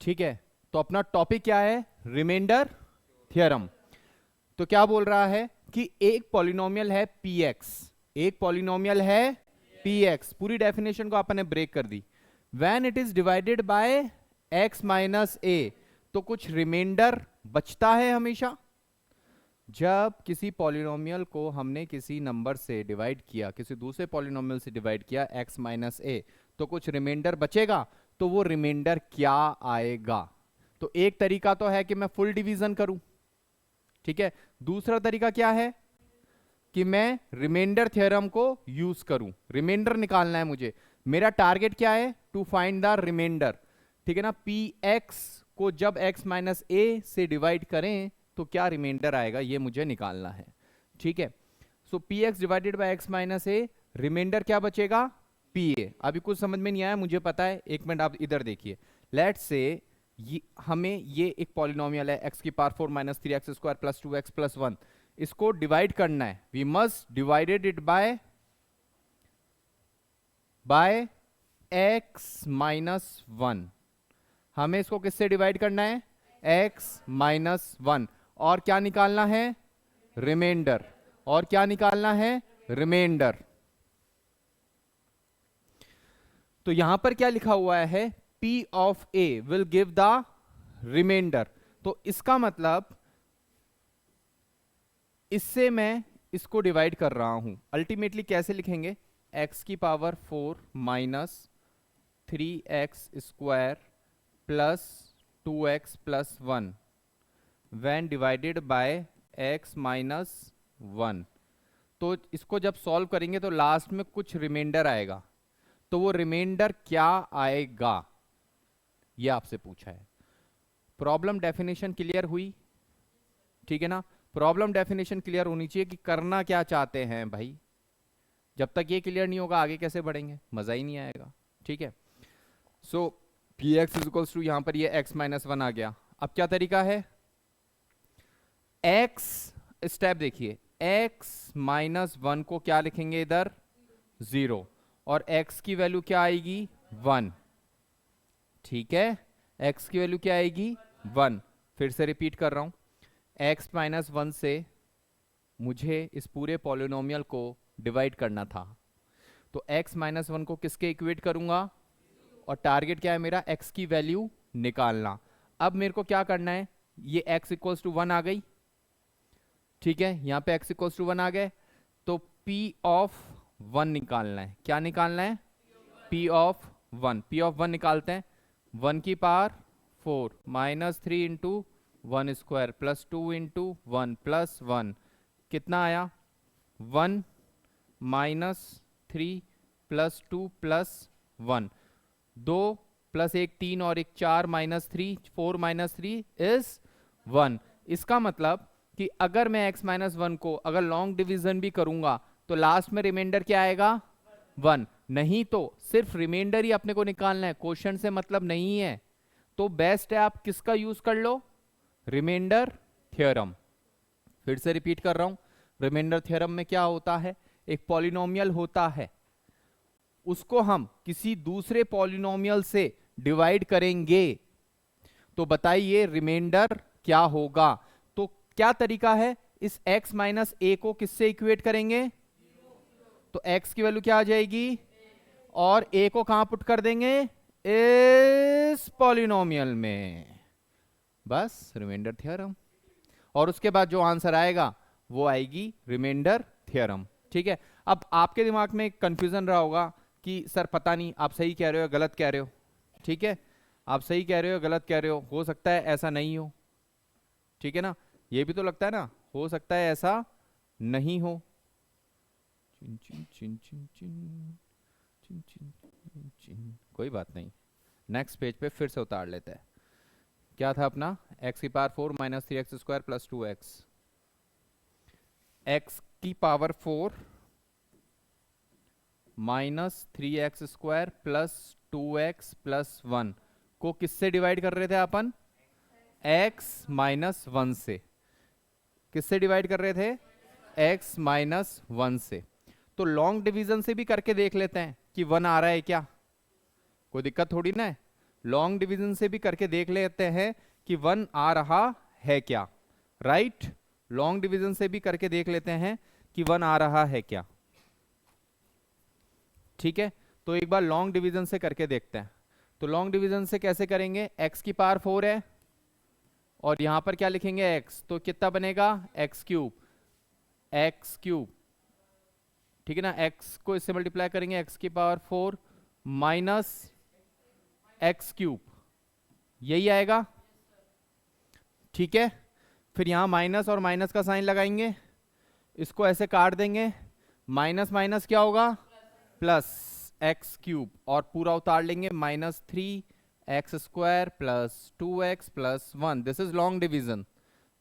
ठीक है, तो अपना टॉपिक क्या है? Remainder theorem. तो क्या बोल रहा है कि एक पॉलिनोमियल है px, एक पॉलिनोमियल है px, पूरी डेफिनेशन को आपने ब्रेक कर दी। When it is divided by x minus a, तो कुछ रिमाइंडर बचता है हमेशा। जब किसी पॉलिनोमियल को हमने किसी नंबर से डिवाइड किया, किसी दूसरे पॉलिनोमियल से डिवाइड किया x माइनस a, तो कुछ रिमाइंडर बचेगा। तो वो रिमाइंडर क्या आएगा? तो एक तरीका तो है कि मैं फुल डिवीजन करूं, ठीक है। दूसरा तरीका क्या है कि मैं रिमाइंडर थ्योरम को यूज करूं। रिमाइंडर निकालना है मुझे, मेरा टारगेट क्या है? टू फाइंड द रिमाइंडर, ठीक है ना। px को जब x माइनस a से डिवाइड करें तो क्या रिमाइंडर आएगा, ये मुझे निकालना है, ठीक है। So px divided by x minus a, remainder क्या बचेगा? pa। अभी कुछ समझ में नहीं आया मुझे पता है, एक मिनट आप इधर देखिए। लेट्स से हमें ये एक पॉलिनोमियल है x की power 4 minus 3x square plus 2x plus 1, इसको डिवाइड करना है। We must divided it by x minus 1। हमें इसको किससे डिवाइड करना है? x minus 1। और क्या निकालना है? रिमाइंडर। और क्या निकालना है? रिमाइंडर। तो यहां पर क्या लिखा हुआ है? p of a will give the remainder. तो इसका मतलब इससे मैं इसको डिवाइड कर रहा हूं। अल्टीमेटली कैसे लिखेंगे? x की power 4 minus 3x square plus 2x plus 1 when divided by x minus 1। तो इसको जब सॉल्व करेंगे तो लास्ट में कुछ रिमाइंडर आएगा। तो वो रिमाइंडर क्या आएगा, ये आपसे पूछा है। प्रॉब्लम डेफिनेशन क्लियर हुई? ठीक है ना। प्रॉब्लम डेफिनेशन क्लियर होनी चाहिए कि करना क्या चाहते हैं भाई। जब तक ये क्लियर नहीं होगा आगे कैसे बढ़ेंगे, मजा ही नहीं आएगा, ठीक है। So px is equals to, यहां पर ये x माइनस 1 आ गया। अब क्या तरीका है? x, स्टेप देखिए, x माइनस 1 को क्या लिखेंगे इधर? 0। और x की वैल्यू क्या आएगी? 1, ठीक है। x की वैल्यू क्या आएगी? 1। फिर से रिपीट कर रहा हूं, x माइनस 1 से मुझे इस पूरे पॉलिनोमियल को डिवाइड करना था। तो x माइनस 1 को किसके इक्वेट करूंगा? और टारगेट क्या है मेरा? x की वैल्यू निकालना। अब मेरे को क्या करना है? ये x इक्वल्स टू 1 आ गई, ठीक है। यहां पे x इक्वल्स टू 1 आ गए, तो p ऑफ 1 निकालना है। क्या निकालना है? p of 1। p ऑफ 1 निकालते हैं। 1 की power 4 minus 3 into 1 square plus 2 into 1 plus 1, कितना आया? 1 माइनस 3 प्लस 2 प्लस 1, 2 प्लस 1 3 और 1 4 माइनस 3, 4 माइनस 3 इज 1। इसका मतलब कि अगर मैं x माइनस 1 को अगर लॉन्ग डिवीजन भी करूंगा तो लास्ट में रिमाइंडर क्या आएगा? 1। नहीं तो सिर्फ रिमाइंडर ही अपने को निकालना है, क्वेश्चन से मतलब नहीं है। तो बेस्ट है आप किसका यूज कर लो? Remainder theorem. फिर से रिपीट कर रहा हूं, रिमाइंडर थ्योरम में क्या होता है? एक पॉलिनोमियल होता है, उसको हम किसी दूसरे पॉलिनोमियल से डिवाइड करेंगे, तो बताइए रिमाइंडर क्या होगा। तो क्या तरीका है? इस x माइनस a को किससे इक्वेट करेंगे? तो x की वैल्यू क्या आ जाएगी? और a को कहां पुट कर देंगे? इस पॉलिनोमियल में। बस रिमाइंडर थ्योरम। और उसके बाद जो आंसर आएगा वो आएगी रिमाइंडर थ्योरम, ठीक है। अब आपके दिमाग में कंफ्यूजन रहा होगा कि सर पता नहीं आप सही कह रहे हो गलत कह रहे हो, ठीक है। आप सही कह रहे हो गलत कह रहे हो सकता है ऐसा नहीं हो, ठीक है ना। ये भी तो लगता है ना, हो सकता है ऐसा नहीं हो। चिन चिन चिन चिन चिन चिन चिन चिन चिन, कोई बात नहीं, नेक्स्ट पेज पे फिर से उतार लेते हैं। क्या था अपना? x की power 4 minus 3x square plus 2x, x की power 4 minus 3x square plus 2x plus 1 को किससे डिवाइड कर रहे थे अपन? x माइनस 1 से। किससे डिवाइड कर रहे थे? x माइनस 1 से। तो लॉन्ग डिवीजन से भी करके देख लेते हैं कि 1 आ रहा है क्या, कोई दिक्कत थोड़ी ना है। लॉन्ग डिवीजन से भी करके देख लेते हैं कि 1 आ रहा है क्या, राइट। लॉन्ग डिवीजन से भी करके देख लेते हैं कि 1 आ रहा है क्या, ठीक है। तो एक बार लॉन्ग डिवीजन से करके देखते हैं। तो लॉन्ग डिवीजन से कैसे करेंगे, x की पावर 4 है और यहां पर क्या लिखेंगे x, तो कितना बनेगा x क्यूब, ठीक है ना। x को इससे मल्टीप्लाई करेंगे, x की पावर 4 माइनस x क्यूब, यही आएगा, ठीक है। फिर यहां माइनस और माइनस का साइन लगाएंगे, इसको ऐसे काट देंगे, माइनस माइनस क्या होगा प्लस एक्स क्यूब, और पूरा उतार लेंगे, -3x² plus 2x plus 1। This is long division.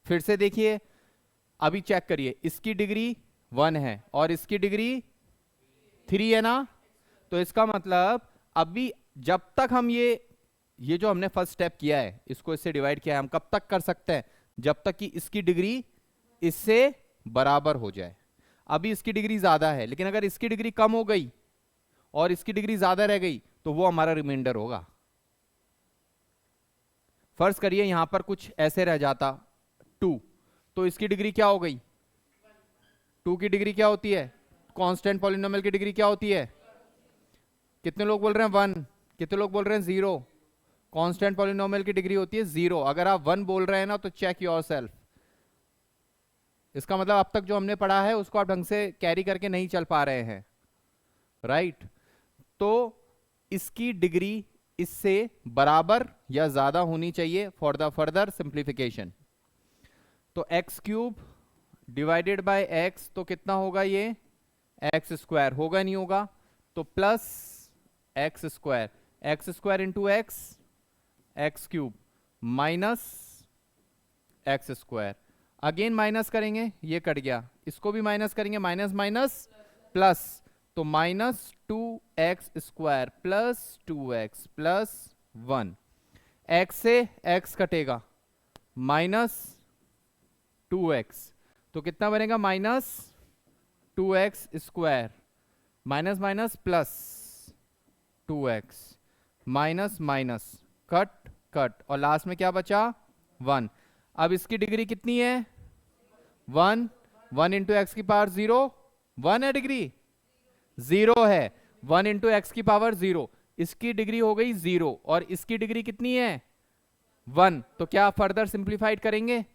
फिर से देखिए, अभी चेक करिए, इसकी डिग्री 1 है और इसकी डिग्री 3 है ना। तो इसका मतलब अभी जब तक हम ये जो हमने फर्स्ट स्टेप किया है, इसको इससे डिवाइड किया है, हम कब तक कर सकते हैं, जब तक कि इसकी डिग्री इससे बराबर हो जाए। अभी इसकी डिग्री ज्यादा है, लेकिन अगर इसकी डिग्री कम हो गई और इसकी डिग्री ज्यादा रह गई तो वो हमारा रिमाइंडर होगा। फर्ज करिए यहां पर कुछ ऐसे रह जाता 2, तो इसकी डिग्री क्या हो गई, 2 की डिग्री क्या होती है, कांस्टेंट पॉलिनोमियल की डिग्री क्या होती है, कितने लोग बोल रहे हैं 1, कितने लोग बोल रहे हैं 0। कांस्टेंट पॉलिनोमियल की डिग्री होती है 0। अगर आप 1 बोल रहे हैं ना तो चेक योरसेल्फ, इसका मतलब अब तक जो हमने पढ़ा है उसको आप ढंग से कैरी करके नहीं चल पा रहे हैं, राइट। तो इसकी डिग्री इससे बराबर या ज्यादा होनी चाहिए फॉर द फर्दर सिंप्लीफिकेशन। तो x cube divided by x, तो कितना होगा ये x² होगा, नहीं होगा, तो plus x² into x cube minus x², again minus करेंगे, ये कट गया, इसको भी माइनस करेंगे, माइनस माइनस प्लस, तो -2x² plus 2x plus 1, x से x कटेगा, -2x, तो कितना बनेगा -2x², minus minus plus 2x, minus minus cut cut, और लास्ट में क्या बचा 1। अब इसकी डिग्री कितनी है 1, 1 इंटू एक्स की पावर 0, 1 है डिग्री 0 है, 1 इंटू एक्स की पावर 0, इसकी डिग्री हो गई 0 और इसकी डिग्री कितनी है 1। तो क्या फर्दर सिंप्लीफाइड करेंगे,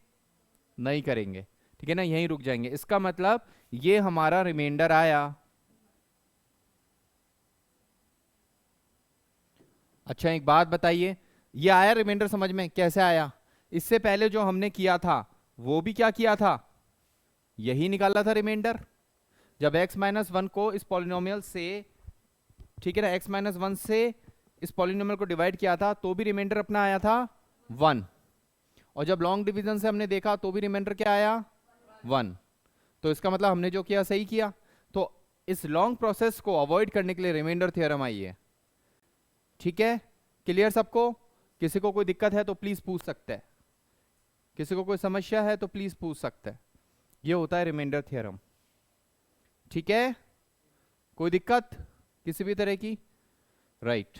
नहीं करेंगे, ठीक है ना, यहीं रुक जाएंगे। इसका मतलब ये हमारा रिमाइंडर आया। अच्छा एक बात बताइए, ये आया रिमाइंडर समझ में, कैसे आया, इससे पहले जो हमने किया था वो भी क्या किया था, यही निकाला था रिमाइंडर। जब x-1 को इस पॉलिनोमियल से, ठीक है ना, x-1 से इस पॉलिनोमियल को डिवाइड किया था तो भी रिमाइंडर अपना आया था 1, और जब लॉन्ग डिवीजन से हमने देखा तो भी रिमाइंडर क्या आया 1। तो इसका मतलब हमने जो किया सही किया। तो इस लॉन्ग प्रोसेस को अवॉइड करने के लिए रिमाइंडर थ्योरम आई है, ठीक है। क्लियर सबको, किसी को कोई दिक्कत है तो प्लीज पूछ सकते हैं, किसी को कोई समस्या है तो प्लीज पूछ सकते हैं। ये होता है रिमाइंडर थ्योरम, ठीक है। कोई दिक्कत किसी भी तरह की, राइट।